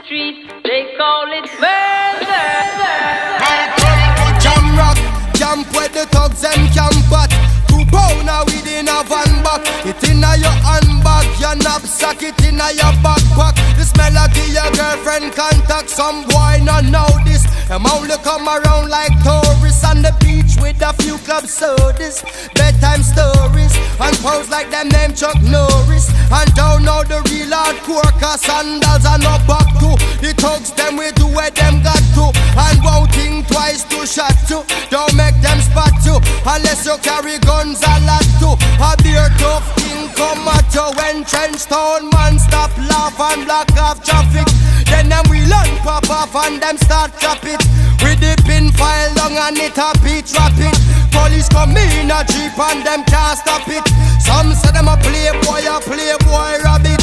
street, they call it murder. Jam rock, camp where the thugs and camp at. 2 pounder within a van back. It inna your handbag, your knapsack, it inna your backpack. The smell of your girlfriend contact. Some boy not know this. Them only come around like tourists on the beach with a few club sodas, bedtime stories, and pose like them name Chuck Norris. And don't know the real hardcore, cause sandals are no back to. The thugs them we do where them got to, and won't think twice to shot to. Don't make them spot you, unless you carry guns a lot too. A beer tough king come at you when trench town man stop laugh and block off traffic. Then them we learn pop off and them start chop it. With the pin file long and it a beat rapid. Police come in a jeep and them can't stop it. Some say them a playboy rabbit.